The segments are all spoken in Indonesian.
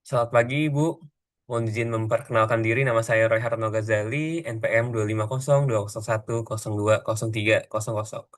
Selamat pagi, Bu. Mohon izin memperkenalkan diri. Nama saya Roy Harno Ghazali, NPM 2502001020300.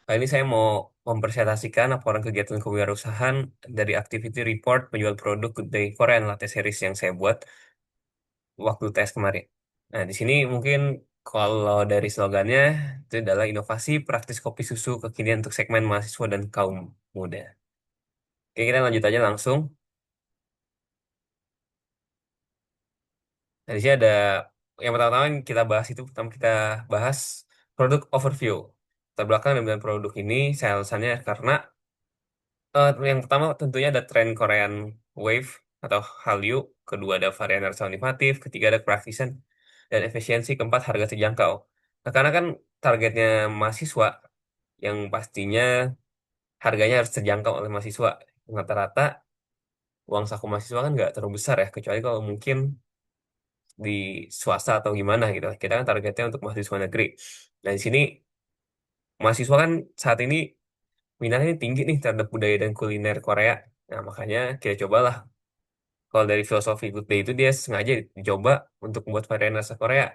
Kali ini saya mau mempresentasikan laporan kegiatan kewirausahaan dari Activity Report penjual produk Good Day Korean Latte Series yang saya buat waktu tes kemarin. Nah, di sini mungkin kalau dari slogannya itu adalah inovasi praktis kopi susu kekinian untuk segmen mahasiswa dan kaum muda. Oke, kita lanjut aja langsung. Nah, di sini ada yang pertama-tama yang kita bahas itu pertama kita bahas produk overview. Latar belakang dengan produk ini saya alasannya karena yang pertama tentunya ada tren Korean Wave atau Hallyu, kedua ada varian alternatif, ketiga ada praktisan dan efisiensi, keempat harga terjangkau. Nah, karena kan targetnya mahasiswa yang pastinya harganya harus terjangkau oleh mahasiswa. Rata-rata uang saku mahasiswa kan nggak terlalu besar ya, kecuali kalau mungkin di swasta atau gimana gitu. Kita kan targetnya untuk mahasiswa negeri. Nah, di sini mahasiswa kan saat ini minatnya tinggi nih terhadap budaya dan kuliner Korea. Nah, makanya kita cobalah. Kalau dari filosofi Good Day itu dia sengaja dicoba untuk membuat varian rasa Korea.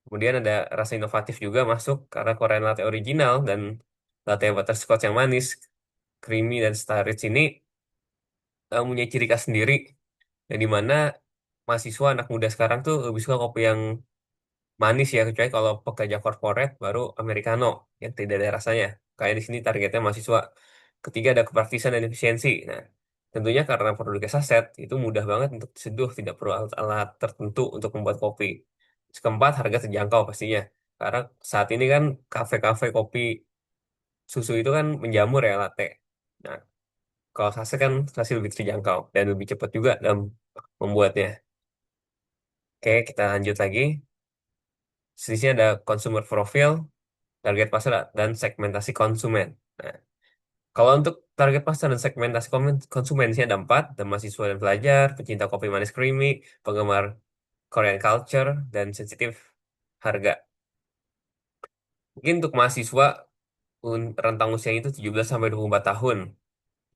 Kemudian ada rasa inovatif juga masuk karena Korean latte original dan latte butterscotch yang manis, creamy dan star rich ini punya ciri khas sendiri. Dan di mana mahasiswa anak muda sekarang tuh lebih suka kopi yang manis ya, kecuali kalau pekerja corporate baru americano yang tidak ada rasanya. Kayak di sini targetnya mahasiswa. Ketiga ada kepraktisan dan efisiensi. Nah, tentunya karena produknya saset itu mudah banget untuk diseduh, tidak perlu alat-alat tertentu untuk membuat kopi. Terus keempat, harga terjangkau pastinya. Karena saat ini kan kafe-kafe kopi susu itu kan menjamur ya latte. Nah, kalau saset kan masih lebih terjangkau dan lebih cepat juga dalam membuatnya. Oke, kita lanjut lagi. Di sini ada consumer profile, target pasar dan segmentasi konsumen. Nah, kalau untuk target pasar dan segmentasi konsumen ini ada empat, ada mahasiswa dan pelajar, pecinta kopi manis creamy, penggemar Korean culture, dan sensitif harga. Mungkin untuk mahasiswa rentang usianya itu 17 sampai 24 tahun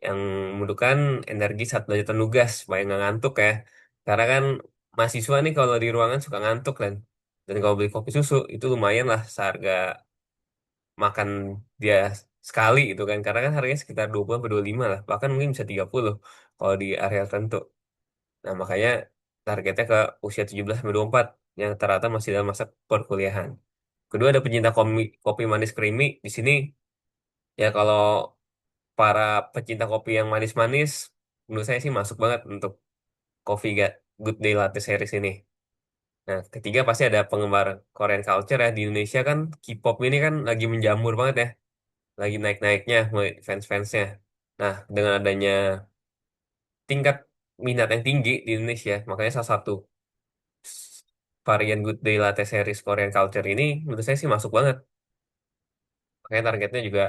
yang membutuhkan energi saat belajar dan nugas supaya nggak ngantuk ya. Karena kan mahasiswa nih kalau di ruangan suka ngantuk kan. Dan kalau beli kopi susu itu lumayan lah seharga makan dia sekali gitu kan, karena kan harganya sekitar 20 sampai 25 lah, bahkan mungkin bisa 30 kalau di area tertentu. Nah, makanya targetnya ke usia 17 sampai 24 yang rata-rata masih dalam masa perkuliahan. Kedua ada pencinta kopi manis creamy. Di sini ya kalau para pecinta kopi yang manis-manis menurut saya sih masuk banget untuk Good Day Latte series ini. Nah, ketiga pasti ada penggemar Korean culture ya. Di Indonesia kan K-pop ini kan lagi menjamur banget ya, lagi naik-naiknya mulai fans-fansnya. Nah, dengan adanya tingkat minat yang tinggi di Indonesia, makanya salah satu varian Good Day Latte series Korean Culture ini menurut saya sih masuk banget. Makanya targetnya juga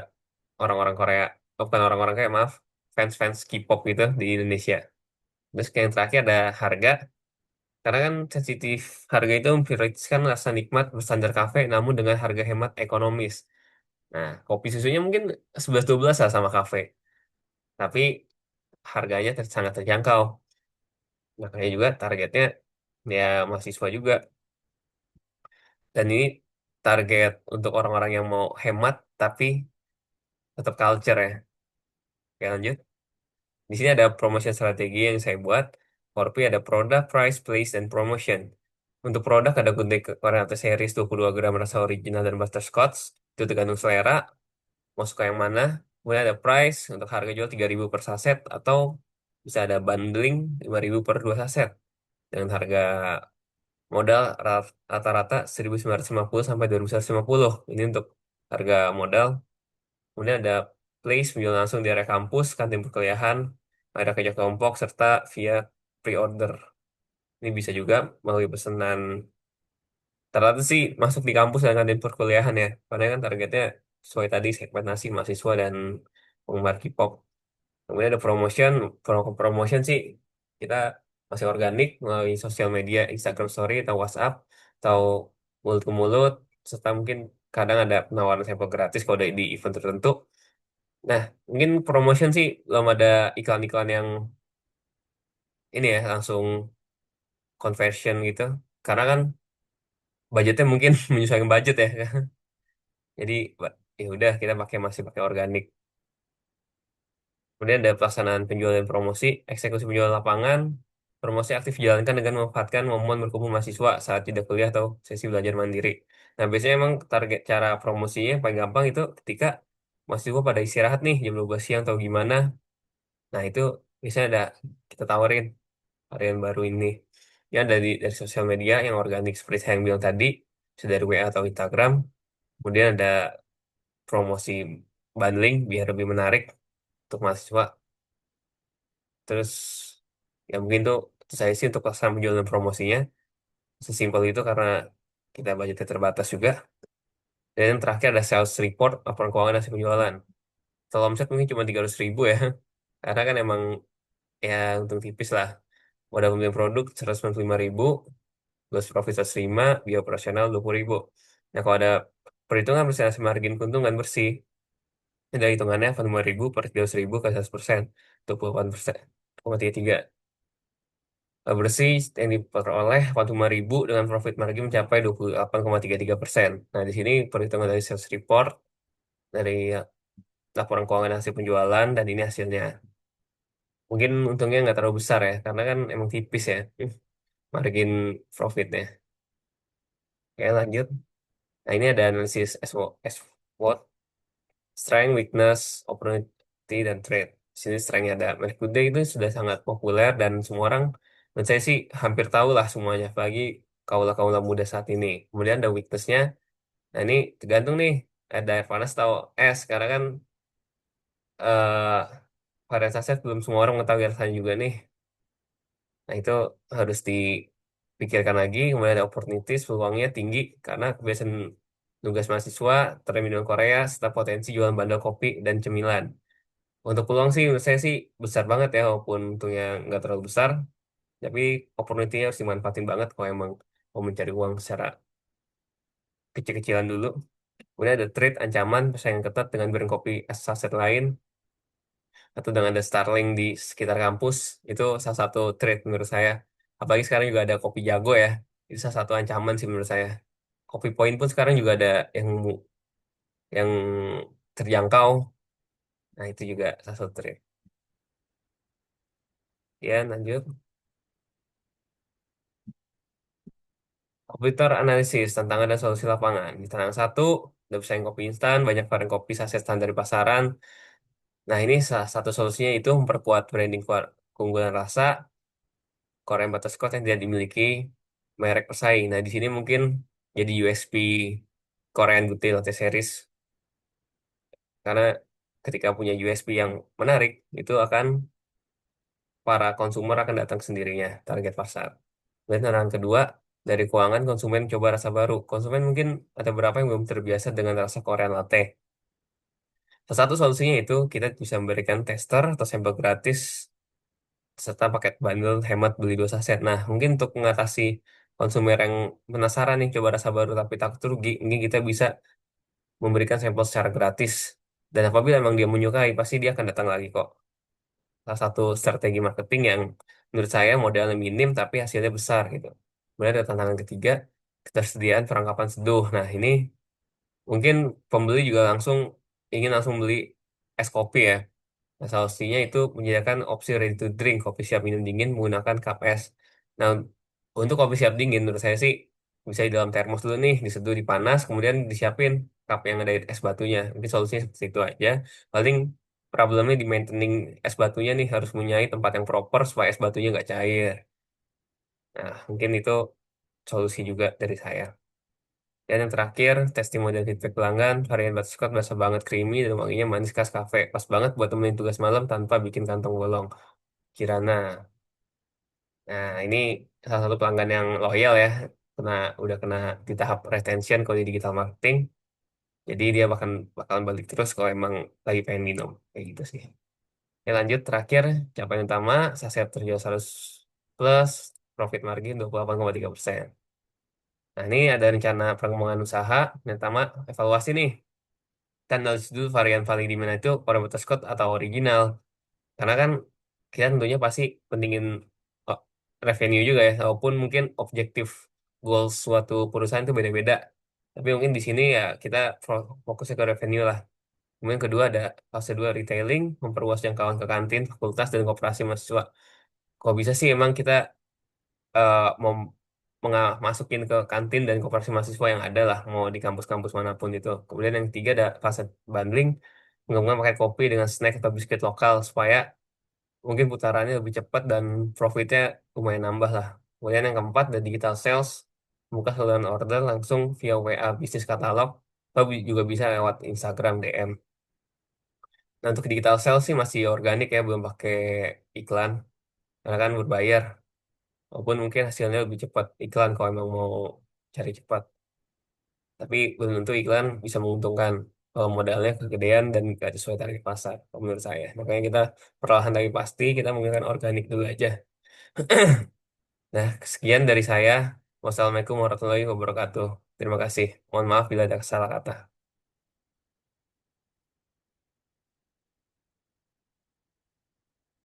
orang-orang Korea, bukan orang-orang kayak maaf, fans-fans K-pop gitu di Indonesia. Terus yang terakhir ada harga, karena kan sensitif harga itu memprioritaskan rasa nikmat berstandar kafe namun dengan harga hemat ekonomis. Nah, kopi susunya mungkin 11-12 lah sama kafe, tapi harganya sangat terjangkau. Makanya juga targetnya ya mahasiswa juga. Dan ini target untuk orang-orang yang mau hemat tapi tetap culture ya. Oke, lanjut. Di sini ada promotion strategi yang saya buat. For P ada produk, price, place, dan promotion. Untuk produk ada Good Korean Series 22 gram rasa original dan butterscotch. Itu tergantung selera. Mau suka yang mana. Kemudian ada price untuk harga jual 3.000 per saset atau bisa ada bundling 5.000 per 2 saset dengan harga modal rata-rata 1.950 sampai 2.150. Ini untuk harga modal. Kemudian ada place penjual langsung di area kampus, kantin perkuliahan, ada kerja kelompok, serta via pre-order. Ini bisa juga melalui pesanan. Rata-rata sih masuk di kampus dan kantin perkuliahan ya. Karena kan targetnya sesuai tadi segmentasi mahasiswa dan penggemar K-pop. Kemudian ada promotion, promotion sih kita masih organik melalui sosial media, Instagram Story atau WhatsApp atau mulut ke mulut, serta mungkin kadang ada penawaran sampel gratis kalau di event tertentu. Nah, mungkin promotion sih belum ada iklan-iklan ini ya langsung conversion gitu. Karena kan budgetnya mungkin menyesuaikan budget ya. Jadi ya udah kita masih pakai organik. Kemudian ada pelaksanaan penjualan dan promosi, eksekusi penjualan lapangan, promosi aktif dijalankan dengan memanfaatkan momen berkumpul mahasiswa saat jeda kuliah atau sesi belajar mandiri. Nah, biasanya emang target cara promosinya yang paling gampang itu ketika mahasiswa pada istirahat nih jam 12 siang atau gimana. Nah, itu biasanya ada kita tawarin varian baru ini. Ya dari sosial media yang organik seperti saya yang bilang tadi, bisa dari WA atau Instagram. Kemudian ada promosi bundling biar lebih menarik untuk mahasiswa. Terus ya mungkin tuh saya sih untuk pelaksanaan penjualan dan promosinya sesimpel itu karena kita budgetnya terbatas juga. Dan yang terakhir ada sales report, laporan keuangan hasil penjualan. Kalau omset mungkin cuma 300.000 ya, karena kan emang ya untung tipis lah. Modal pembelian produk 195.000, gross profit 105, biaya operasional 20.000. Nah kalau ada perhitungan persentase margin keuntungan bersih, ada hitungannya 5.000 per 300.000 kali 100%, 28%, 33. Bersih yang diperoleh 45.000 dengan profit margin mencapai 28,33%. Nah, di sini perhitungan dari sales report, dari laporan keuangan hasil penjualan, dan ini hasilnya. Mungkin untungnya nggak terlalu besar ya, karena kan emang tipis ya margin profitnya. Oke, lanjut. Nah, ini ada analisis SWOT, strength, weakness, opportunity, dan threat. Di sini strength ada Merek Kude itu sudah sangat populer dan semua orang, dan saya sih hampir tahu lah semuanya, apalagi kaula-kaula muda saat ini. Kemudian ada weakness-nya. Nah, ini tergantung nih, ada air panas atau es, karena kan varian saset belum semua orang mengetahui rasanya juga nih. Nah, itu harus dipikirkan lagi. Kemudian ada opportunities, peluangnya tinggi karena kebiasaan tugas mahasiswa, tren minuman Korea, serta potensi jualan bandel kopi dan cemilan. Untuk peluang sih menurut saya sih besar banget ya, walaupun untungnya nggak terlalu besar, tapi opportunity-nya harus dimanfaatin banget kalau emang mau mencari uang secara kecil-kecilan dulu. Kemudian ada trade, ancaman, persaingan ketat dengan brand kopi saset lain, atau dengan ada Starling di sekitar kampus, itu salah satu trade menurut saya. Apalagi sekarang juga ada kopi jago ya, itu salah satu ancaman sih menurut saya. Kopi Point pun sekarang juga ada yang terjangkau, nah itu juga salah satu trade. Ya, lanjut. Komputer analisis, tantangan dan solusi lapangan. Di tantangan satu, udah pesaing kopi instan, banyak varian kopi saset standar di pasaran. Nah, ini salah satu solusinya itu memperkuat branding keunggulan rasa, Korean Butterscotch yang tidak dimiliki merek pesaing. Nah, di sini mungkin jadi USP Korean Good Tea Latte Series, karena ketika punya USP yang menarik, itu akan para konsumer akan datang sendirinya, target pasar. Dan tantangan kedua, dari keuangan konsumen coba rasa baru. Konsumen mungkin ada beberapa yang belum terbiasa dengan rasa Korean latte. Salah satu solusinya itu kita bisa memberikan tester atau sampel gratis serta paket bundle hemat beli 2 saset. Nah, mungkin untuk mengatasi konsumer yang penasaran nih coba rasa baru tapi takut rugi, mungkin kita bisa memberikan sampel secara gratis. Dan apabila memang dia menyukai, pasti dia akan datang lagi kok. Salah satu strategi marketing yang menurut saya modalnya minim tapi hasilnya besar gitu. Kemudian ada tantangan ketiga, ketersediaan perlengkapan seduh. Nah, ini mungkin pembeli juga ingin langsung beli es kopi ya. Nah, solusinya itu menyediakan opsi ready to drink, kopi siap minum dingin menggunakan cup es. Nah, untuk kopi siap dingin, menurut saya sih bisa di dalam termos dulu nih, diseduh dipanas, kemudian disiapin cup yang ada es batunya. Mungkin solusinya seperti itu aja. Paling problemnya di maintaining es batunya nih, harus mempunyai tempat yang proper supaya es batunya nggak cair. Nah, mungkin itu solusi juga dari saya. Dan yang terakhir, testimoni dan feedback pelanggan, varian butterscotch berasa banget creamy dan wanginya manis khas cafe. Pas banget buat temenin tugas malam tanpa bikin kantong bolong. Kirana. Nah, ini salah satu pelanggan yang loyal ya. Udah kena di tahap retention kalau di digital marketing. Jadi dia bakalan balik terus kalau emang lagi pengen minum. Kayak gitu sih. Ya, lanjut terakhir, capaian utama, saset terjual 100 plus, profit margin 28,3%. Nah, ini ada rencana pengembangan usaha. Yang pertama, evaluasi nih. Kita analisis dulu varian paling di mana itu Korean Butterscotch atau original. Karena kan kita tentunya pasti pentingin revenue juga ya, walaupun mungkin objektif goals suatu perusahaan itu beda-beda. Tapi mungkin di sini ya kita fokusnya ke revenue lah. Kemudian kedua ada fase dua retailing, memperluas jangkauan ke kantin, fakultas, dan koperasi mahasiswa. Kalau bisa sih emang kita mau masukin ke kantin dan koperasi mahasiswa yang ada lah, mau di kampus-kampus manapun itu. Kemudian yang ketiga ada fase bundling, menggabungkan pakai kopi dengan snack atau biskuit lokal supaya mungkin putarannya lebih cepat dan profitnya lumayan nambah lah. Kemudian yang keempat ada digital sales, buka saluran order langsung via WA bisnis katalog, atau juga bisa lewat Instagram DM. Nah untuk digital sales sih masih organik ya, belum pakai iklan, karena kan berbayar. Walaupun mungkin hasilnya lebih cepat iklan kalau emang mau cari cepat. Tapi belum tentu iklan bisa menguntungkan kalau modalnya kegedean dan nggak sesuai target pasar, kalau menurut saya. Makanya kita perlahan tapi pasti kita menggunakan organik dulu aja. Nah, sekian dari saya. Wassalamualaikum warahmatullahi wabarakatuh. Terima kasih. Mohon maaf bila ada salah kata.